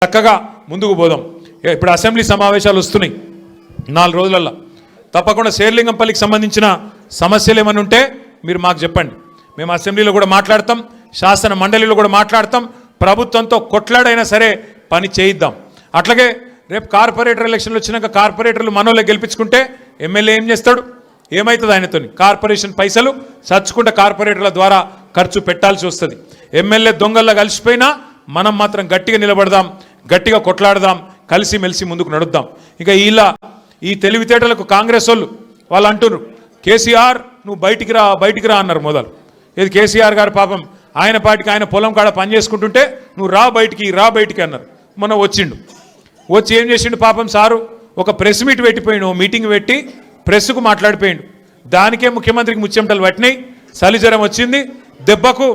చక్కగా ముందుకు పోదాం. ఇప్పుడు అసెంబ్లీ సమావేశాలు వస్తున్నాయి 4 రోజులల్లో. తప్పకుండా శేర్లింగంపల్లికి సంబంధించిన సమస్యలు ఏమైనా ఉంటే మీరు మాకు చెప్పండి. మేము అసెంబ్లీలో కూడా మాట్లాడతాం, శాసన మండలిలో కూడా మాట్లాడతాం. ప్రభుత్వంతో కొట్లాడైనా సరే పని చేయిద్దాం. అట్లాగే రేపు కార్పొరేటర్ ఎలక్షన్లు వచ్చినాక కార్పొరేటర్లు మనోళ్ళే గెలిపించుకుంటే ఎమ్మెల్యే ఏం చేస్తాడు? ఏమవుతుంది ఆయనతో? కార్పొరేషన్ పైసలు సచ్చుకుంటే కార్పొరేటర్ల ద్వారా ఖర్చు పెట్టాల్సి వస్తుంది. ఎమ్మెల్యే దొంగల్లా కలిసిపోయినా మనం మాత్రం గట్టిగా నిలబడదాం, గట్టిగా కొట్లాడదాం, కలిసి మెలిసి ముందుకు నడుద్దాం. ఇక ఈ తెలివితేటలకు కాంగ్రెస్ వాళ్ళు అంటున్నారు, కేసీఆర్ నువ్వు బయటికి రా అన్నారు మొదలు. ఏది కేసీఆర్ గారు పాపం ఆయన పాటికి ఆయన పొలం కాడ పని చేసుకుంటుంటే నువ్వు రా బయటికి అన్నారు. మొన్న వచ్చి ఏం చేసిండు పాపం సారు? ఒక ప్రెస్ మీట్ పెట్టిపోయిండు, మీటింగ్ పెట్టి ప్రెస్కు మాట్లాడిపోయిండు. దానికే ముఖ్యమంత్రికి ముచ్చెమటలు పట్టినాయి, చలిజ్వరం వచ్చింది, దెబ్బకు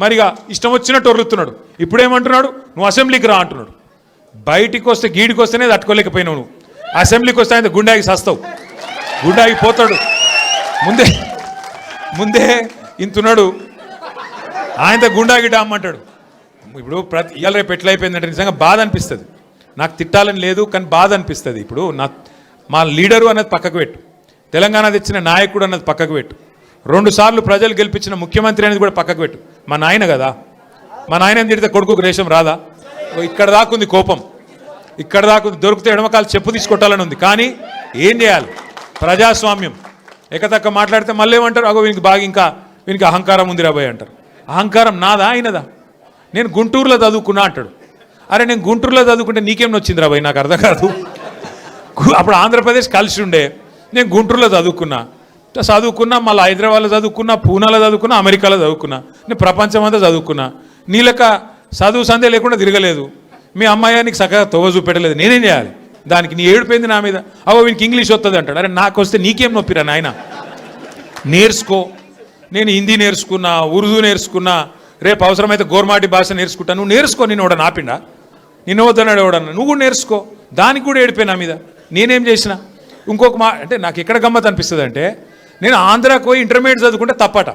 మరిగా ఇష్టం వచ్చినట్టు ఒర్లుతున్నాడు. ఇప్పుడేమంటున్నాడు? నువ్వు అసెంబ్లీకి రా అంటున్నాడు. బయటికి వస్తే గీడికి వస్తేనే తట్టుకోలేకపోయినావు నువ్వు. అసెంబ్లీకి వస్తే ఆయన గుండాకి సస్తావు, గుండాకి పోతాడు. ముందే ఇంతున్నాడు, ఆయనతో గుండాకి డామ్మంటాడు. ఇప్పుడు ఇవాళ రేపు ఎట్లయిపోయిందంటే నిజంగా బాధ అనిపిస్తుంది. నాకు తిట్టాలని లేదు, కానీ బాధ అనిపిస్తుంది. ఇప్పుడు మా లీడరు అన్నది పక్కకు పెట్టు, తెలంగాణ తెచ్చిన నాయకుడు అన్నది పక్కకు పెట్టు, 2 సార్లు ప్రజలు గెలిపించిన ముఖ్యమంత్రి అనేది కూడా పక్కకు పెట్టు. మా నాయన కదా, మా నాయన తిడితే కొడుకు రేషం రాదా? ఇక్కడ దాకుంది కోపం, ఇక్కడ దాకుంది. దొరికితే ఎడమకాలు చెప్పు తీసుకొట్టాలని ఉంది. కానీ ఏం చేయాలి? ప్రజాస్వామ్యం. ఎక్కతక్క మాట్లాడితే మళ్ళీ ఏమంటారు? అగో వీనికి అహంకారం ఉంది రాబోయ్ అంటారు. అహంకారం నాదా ఆయనదా? నేను గుంటూరులో చదువుకున్నా అంటాడు. అరే నేను గుంటూరులో చదువుకుంటే నీకేం వచ్చింది రాబోయ్? నాకు అర్థం కాదు. అప్పుడు ఆంధ్రప్రదేశ్ కలిసి ఉండే, నేను గుంటూరులో చదువుకున్నా, మళ్ళీ హైదరాబాద్లో చదువుకున్నా, పూనాలో చదువుకున్నా, అమెరికాలో చదువుకున్నా, నేను ప్రపంచం అంతా చదువుకున్నా. నీలక చదువు సందే లేకుండా తిరగలేదు. మీ అమ్మాయి నీకు చక్కగా తొవ్వ చూపెట్టలేదు, నేనేం చేయాలి? దానికి నీ ఏడిపోయింది నా మీద. అవో వీనికి ఇంగ్లీష్ వస్తుంది అంటాడు. అరే నాకు వస్తే నీకేం నొప్పిరా నాయన? నేర్చుకో. నేను హిందీ నేర్చుకున్నా, ఉర్దూ నేర్చుకున్నా, రేపు అవసరమైతే గోర్మాటి భాష నేర్చుకుంటా. నువ్వు నేర్చుకో. నేను ఎవడన్నా ఆపిండా? నిన్ను వద్దన్నాడు ఎవడన్నా? నువ్వు కూడా నేర్చుకో. దానికి కూడా ఏడిపోయి నా మీద. నేనేం చేసిన? ఇంకొక అంటే నాకు ఎక్కడ గమ్మత్ అనిపిస్తుంది అంటే, నేను ఆంధ్రాకు పోయి ఇంటర్మీడియట్ చదువుకుంటే తప్పట.